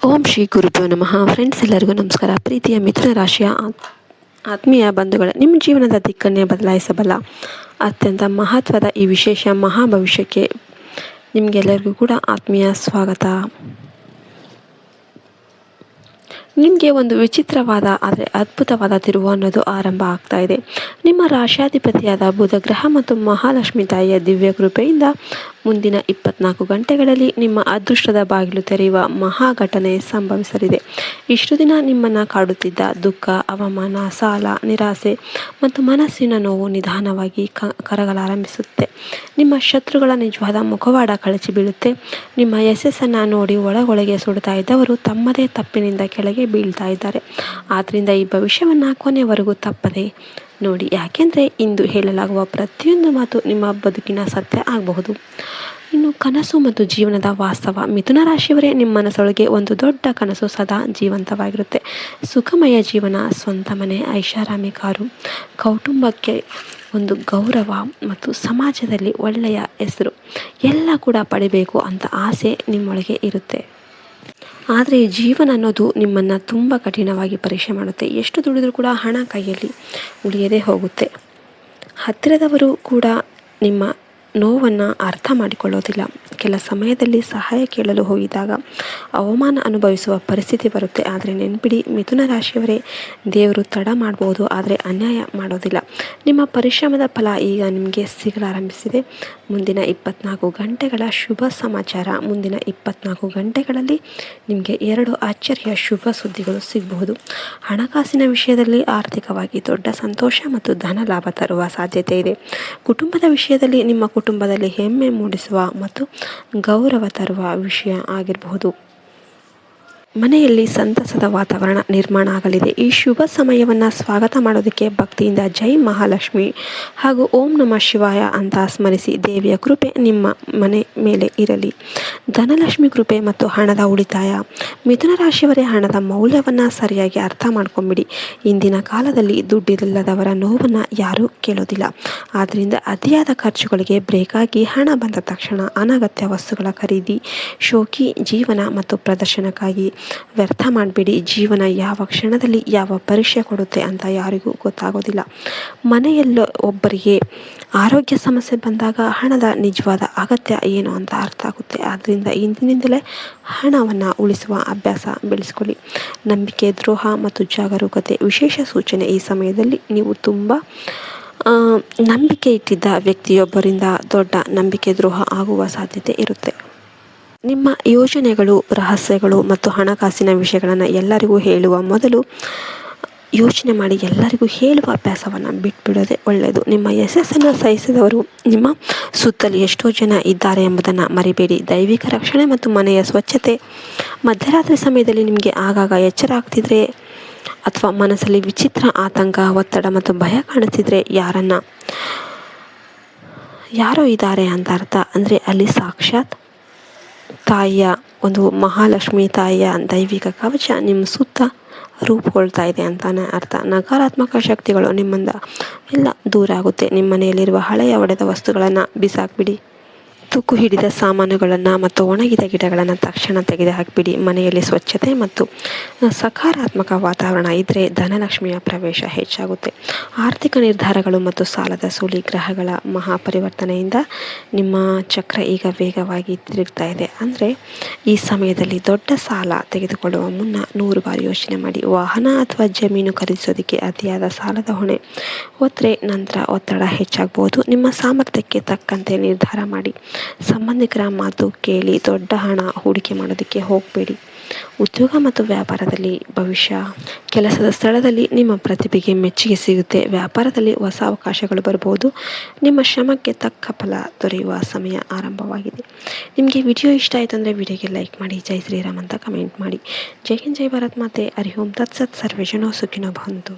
ಓಂ ಶ್ರೀ ಗುರುಭ್ಯೋ ನಮಃ. ಫ್ರೆಂಡ್ಸ್, ಎಲ್ಲರಿಗೂ ನಮಸ್ಕಾರ. ಪ್ರೀತಿಯ ಮಿಥುನ ರಾಶಿಯ ಆತ್ಮೀಯ ಬಂಧುಗಳೇ, ನಿಮ್ಮ ಜೀವನದ ದಿಕ್ಕನ್ನೇ ಬದಲಾಯಿಸಬಲ್ಲ ಅತ್ಯಂತ ಮಹತ್ವದ ಈ ವಿಶೇಷ ಮಹಾಭವಿಷ್ಯಕ್ಕೆ ನಿಮಗೆಲ್ಲರಿಗೂ ಕೂಡ ಆತ್ಮೀಯ ಸ್ವಾಗತ. ನಿಮಗೆ ಒಂದು ವಿಚಿತ್ರವಾದ ಆದರೆ ಅದ್ಭುತವಾದ ತಿರುವು ಅನ್ನೋದು ಆರಂಭ ಆಗ್ತಾ ಇದೆ. ನಿಮ್ಮ ರಾಶ್ಯಾಧಿಪತಿಯಾದ ಬುಧ ಗ್ರಹ ಮತ್ತು ಮಹಾಲಕ್ಷ್ಮಿ ತಾಯಿಯ ದಿವ್ಯ ಕೃಪೆಯಿಂದ ಮುಂದಿನ 24 ಗಂಟೆಗಳಲ್ಲಿ ನಿಮ್ಮ ಅದೃಷ್ಟದ ಬಾಗಿಲು ತೆರೆಯುವ ಮಹಾ ಘಟನೆ ಸಂಭವಿಸಲಿದೆ. ಇಷ್ಟು ದಿನ ನಿಮ್ಮನ್ನು ಕಾಡುತ್ತಿದ್ದ ದುಃಖ, ಅವಮಾನ, ಸಾಲ, ನಿರಾಸೆ ಮತ್ತು ಮನಸ್ಸಿನ ನೋವು ನಿಧಾನವಾಗಿ ಕರಗಲಾರಂಭಿಸುತ್ತೆ. ನಿಮ್ಮ ಶತ್ರುಗಳ ನಿಜವಾದ ಮುಖವಾಡ ಕಳಚಿ ಬೀಳುತ್ತೆ. ನಿಮ್ಮ ಯಶಸ್ಸನ್ನು ನೋಡಿ ಒಳಗೊಳಗೆ ಸುಡ್ತಾ ಇದ್ದವರು ತಮ್ಮದೇ ತಪ್ಪಿನಿಂದ ಕೆಳಗೆ ಬೀಳ್ತಾ ಇದ್ದಾರೆ. ಆದ್ದರಿಂದ ಈ ಭವಿಷ್ಯವನ್ನು ಕೊನೆವರೆಗೂ ತಪ್ಪದೆ ನೋಡಿ, ಯಾಕೆಂದರೆ ಇಂದು ಹೇಳಲಾಗುವ ಪ್ರತಿಯೊಂದು ಮಾತು ನಿಮ್ಮ ಬದುಕಿನ ಸತ್ಯ ಆಗಬಹುದು. ಇನ್ನು ಕನಸು ಮತ್ತು ಜೀವನದ ವಾಸ್ತವ. ಮಿಥುನ ರಾಶಿಯವರೇ, ನಿಮ್ಮ ಮನಸ್ಸೊಳಗೆ ಒಂದು ದೊಡ್ಡ ಕನಸು ಸದಾ ಜೀವಂತವಾಗಿರುತ್ತೆ. ಸುಖಮಯ ಜೀವನ, ಸ್ವಂತ ಮನೆ, ಐಷಾರಾಮಿ ಕಾರು, ಕೌಟುಂಬಕ್ಕೆ ಒಂದು ಗೌರವ ಮತ್ತು ಸಮಾಜದಲ್ಲಿ ಒಳ್ಳೆಯ ಹೆಸರು ಎಲ್ಲ ಕೂಡ ಪಡಿಬೇಕು ಅಂತ ಆಸೆ ನಿಮ್ಮೊಳಗೆ ಇರುತ್ತೆ. ಆದರೆ ಜೀವನ ಅನ್ನೋದು ನಿಮ್ಮನ್ನು ತುಂಬ ಕಠಿಣವಾಗಿ ಪರೀಕ್ಷೆ ಮಾಡುತ್ತೆ. ಎಷ್ಟು ದುಡಿದ್ರೂ ಕೂಡ ಹಣ ಕೈಯಲ್ಲಿ ಉಳಿಯದೇ ಹೋಗುತ್ತೆ. ಹತ್ತಿರದವರು ಕೂಡ ನಿಮ್ಮ ನೋವನ್ನು ಅರ್ಥ ಮಾಡಿಕೊಳ್ಳೋದಿಲ್ಲ. ಕೆಲ ಸಮಯದಲ್ಲಿ ಸಹಾಯ ಕೇಳಲು ಹೋಗಿದಾಗ ಅವಮಾನ ಅನುಭವಿಸುವ ಪರಿಸ್ಥಿತಿ ಬರುತ್ತೆ. ಆದರೆ ನೆನ್ಪಿಡಿ ಮಿಥುನ ರಾಶಿಯವರೇ, ದೇವರು ತಡ ಮಾಡ್ಬೋದು, ಆದರೆ ಅನ್ಯಾಯ ಮಾಡೋದಿಲ್ಲ. ನಿಮ್ಮ ಪರಿಶ್ರಮದ ಫಲ ಈಗ ನಿಮಗೆ ಸಿಗಲಾರಂಭಿಸಿದೆ. ಮುಂದಿನ 24 ಗಂಟೆಗಳ ಶುಭ ಸಮಾಚಾರ. ಮುಂದಿನ 24 ಗಂಟೆಗಳಲ್ಲಿ ನಿಮಗೆ 2 ಆಶ್ಚರ್ಯ ಶುಭ ಸುದ್ದಿಗಳು ಸಿಗಬಹುದು. ಹಣಕಾಸಿನ ವಿಷಯದಲ್ಲಿ ಆರ್ಥಿಕವಾಗಿ ದೊಡ್ಡ ಸಂತೋಷ ಮತ್ತು ಧನ ಲಾಭ ತರುವ ಸಾಧ್ಯತೆ ಇದೆ. ಕುಟುಂಬದ ವಿಷಯದಲ್ಲಿ ನಿಮ್ಮ ಕುಟುಂಬದಲ್ಲಿ ಹೆಮ್ಮೆ ಮೂಡಿಸುವ ಮತ್ತು ಗೌರವ ತರುವ ವಿಷಯ ಆಗಿರಬಹುದು. ಮನೆಯಲ್ಲಿ ಸಂತಸದ ವಾತಾವರಣ ನಿರ್ಮಾಣ ಆಗಲಿದೆ. ಈ ಶುಭ ಸಮಯವನ್ನು ಸ್ವಾಗತ ಮಾಡೋದಕ್ಕೆ ಭಕ್ತಿಯಿಂದ ಜೈ ಮಹಾಲಕ್ಷ್ಮಿ ಹಾಗೂ ಓಂ ನಮಃ ಶಿವಾಯ ಅಂತ ಸ್ಮರಿಸಿ ದೇವಿಯ ಕೃಪೆ ನಿಮ್ಮ ಮನೆ ಮೇಲೆ ಇರಲಿ. ಧನಲಕ್ಷ್ಮಿ ಕೃಪೆ ಮತ್ತು ಹಣದ ಉಳಿತಾಯ. ಮಿಥುನ ರಾಶಿಯವರೇ, ಹಣದ ಮೌಲ್ಯವನ್ನು ಸರಿಯಾಗಿ ಅರ್ಥ ಮಾಡ್ಕೊಂಬಿಡಿ. ಇಂದಿನ ಕಾಲದಲ್ಲಿ ದುಡ್ಡಿಲ್ಲದವರ ನೋವನ್ನು ಯಾರೂ ಕೇಳೋದಿಲ್ಲ. ಆದ್ದರಿಂದ ಅತಿಯಾದ ಖರ್ಚುಗಳಿಗೆ ಬ್ರೇಕ್ ಆಗಿ ಹಣ ಬಂದ ತಕ್ಷಣ ಅನಗತ್ಯ ವಸ್ತುಗಳ ಖರೀದಿ, ಶೋಕಿ ಜೀವನ ಮತ್ತು ಪ್ರದರ್ಶನಕ್ಕಾಗಿ ವ್ಯರ್ಥ ಮಾಡಬೇಡಿ. ಜೀವನ ಯಾವ ಕ್ಷಣದಲ್ಲಿ ಯಾವ ಪರೀಕ್ಷೆ ಕೊಡುತ್ತೆ ಅಂತ ಯಾರಿಗೂ ಗೊತ್ತಾಗೋದಿಲ್ಲ. ಮನೆಯಲ್ಲೋ ಒಬ್ಬರಿಗೆ ಆರೋಗ್ಯ ಸಮಸ್ಯೆ ಬಂದಾಗ ಹಣದ ನಿಜವಾದ ಅಗತ್ಯ ಏನು ಅಂತ ಅರ್ಥ ಆಗುತ್ತೆ. ಆದ್ದರಿಂದ ಇಂದಿನಿಂದಲೇ ಹಣವನ್ನು ಉಳಿಸುವ ಅಭ್ಯಾಸ ಬೆಳೆಸ್ಕೊಳ್ಳಿ. ನಂಬಿಕೆ ದ್ರೋಹ ಮತ್ತು ಜಾಗರೂಕತೆ ವಿಶೇಷ ಸೂಚನೆ. ಈ ಸಮಯದಲ್ಲಿ ನೀವು ತುಂಬ ನಂಬಿಕೆ ಇಟ್ಟಿದ್ದ ವ್ಯಕ್ತಿಯೊಬ್ಬರಿಂದ ದೊಡ್ಡ ನಂಬಿಕೆ ದ್ರೋಹ ಆಗುವ ಸಾಧ್ಯತೆ ಇರುತ್ತೆ. ನಿಮ್ಮ ಯೋಜನೆಗಳು, ರಹಸ್ಯಗಳು ಮತ್ತು ಹಣಕಾಸಿನ ವಿಷಯಗಳನ್ನು ಎಲ್ಲರಿಗೂ ಹೇಳುವ ಮೊದಲು ಯೋಚನೆ ಮಾಡಿ ಎಲ್ಲರಿಗೂ ಹೇಳುವ ಅಭ್ಯಾಸವನ್ನು ಬಿಟ್ಬಿಡೋದೇ ಒಳ್ಳೆಯದು. ನಿಮ್ಮ ಯಶಸ್ಸನ್ನು ಸಹಿಸಿದವರು ನಿಮ್ಮ ಸುತ್ತಲೂ ಎಷ್ಟೋ ಜನ ಇದ್ದಾರೆ ಎಂಬುದನ್ನು ಮರಿಬೇಡಿ. ದೈವಿಕ ರಕ್ಷಣೆ ಮತ್ತು ಮನೆಯ ಸ್ವಚ್ಛತೆ. ಮಧ್ಯರಾತ್ರಿ ಸಮಯದಲ್ಲಿ ನಿಮಗೆ ಆಗಾಗ ಎಚ್ಚರ ಆಗ್ತಿದ್ರೆ ಅಥವಾ ಮನಸ್ಸಲ್ಲಿ ವಿಚಿತ್ರ ಆತಂಕ, ಒತ್ತಡ ಮತ್ತು ಭಯ ಕಾಣಿಸ್ತಿದ್ರೆ ಯಾರೋ ಇದ್ದಾರೆ ಅಂತ ಅರ್ಥ. ಅಂದರೆ ಅಲ್ಲಿ ಸಾಕ್ಷಾತ್ ತಾಯಿಯ ಒಂದು ಮಹಾಲಕ್ಷ್ಮಿ ತಾಯಿಯ ದೈವಿಕ ಕವಚ ನಿಮ್ಮ ಸುತ್ತ ರೂಪುಗೊಳ್ತಾ ಇದೆ ಅಂತಾನೆ ಅರ್ಥ. ನಕಾರಾತ್ಮಕ ಶಕ್ತಿಗಳು ನಿಮ್ಮಿಂದ ಎಲ್ಲ ದೂರ ಆಗುತ್ತೆ. ನಿಮ್ಮ ಮನೆಯಲ್ಲಿರುವ ಹಳೆಯ ಒಡೆದ ವಸ್ತುಗಳನ್ನು ಬಿಸಾಕ್ಬಿಡಿ. ತುಕ್ಕು ಹಿಡಿದ ಸಾಮಾನುಗಳನ್ನು ಮತ್ತು ಒಣಗಿದ ಗಿಡಗಳನ್ನು ತಕ್ಷಣ ತೆಗೆದು ಹಾಕಿಬಿಡಿ. ಮನೆಯಲ್ಲಿ ಸ್ವಚ್ಛತೆ ಮತ್ತು ಸಕಾರಾತ್ಮಕ ವಾತಾವರಣ ಇದ್ದರೆ ಧನಲಕ್ಷ್ಮಿಯ ಪ್ರವೇಶ ಹೆಚ್ಚಾಗುತ್ತೆ. ಆರ್ಥಿಕ ನಿರ್ಧಾರಗಳು ಮತ್ತು ಸಾಲದ ಸೂಲಿ. ಗ್ರಹಗಳ ಮಹಾಪರಿವರ್ತನೆಯಿಂದ ನಿಮ್ಮ ಚಕ್ರ ಈಗ ವೇಗವಾಗಿ ತಿರುಗ್ತಾ ಇದೆ. ಅಂದರೆ ಈ ಸಮಯದಲ್ಲಿ ದೊಡ್ಡ ಸಾಲ ತೆಗೆದುಕೊಳ್ಳುವ ಮುನ್ನ 100 ಬಾರಿ ಯೋಚನೆ ಮಾಡಿ. ವಾಹನ ಅಥವಾ ಜಮೀನು ಖರೀದಿಸೋದಕ್ಕೆ ಅತಿಯಾದ ಸಾಲದ ಹೊಣೆ ಹೊತ್ತರೆ ನಂತರ ಒತ್ತಡ ಹೆಚ್ಚಾಗಬಹುದು. ನಿಮ್ಮ ಸಾಮರ್ಥ್ಯಕ್ಕೆ ತಕ್ಕಂತೆ ನಿರ್ಧಾರ ಮಾಡಿ. ಸಂಬಂಧಿಕರ ಮಾತು ಕೇಳಿ ದೊಡ್ಡ ಹಣ ಹೂಡಿಕೆ ಮಾಡೋದಕ್ಕೆ ಹೋಗಬೇಡಿ. ಉದ್ಯೋಗ ಮತ್ತು ವ್ಯಾಪಾರದಲ್ಲಿ ಭವಿಷ್ಯ. ಕೆಲಸದ ಸ್ಥಳದಲ್ಲಿ ನಿಮ್ಮ ಪ್ರತಿಭೆಗೆ ಮೆಚ್ಚುಗೆ ಸಿಗುತ್ತೆ. ವ್ಯಾಪಾರದಲ್ಲಿ ಹೊಸ ಅವಕಾಶಗಳು ಬರಬಹುದು. ನಿಮ್ಮ ಶ್ರಮಕ್ಕೆ ತಕ್ಕ ಫಲ ದೊರೆಯುವ ಸಮಯ ಆರಂಭವಾಗಿದೆ. ನಿಮಗೆ ವಿಡಿಯೋ ಇಷ್ಟ ಆಯಿತು ಅಂದರೆ ವಿಡಿಯೋಗೆ ಲೈಕ್ ಮಾಡಿ, ಜೈ ಶ್ರೀರಾಮ್ ಅಂತ ಕಮೆಂಟ್ ಮಾಡಿ. ಜೈ ಹಿಂದ್, ಜೈ ಭಾರತ್ ಮಾತೆ. ಹರಿ ಓಂ ತತ್ಸತ್. ಸರ್ವೇ ಜನೋ ಸುಖಿನೋ ಭವಂತು.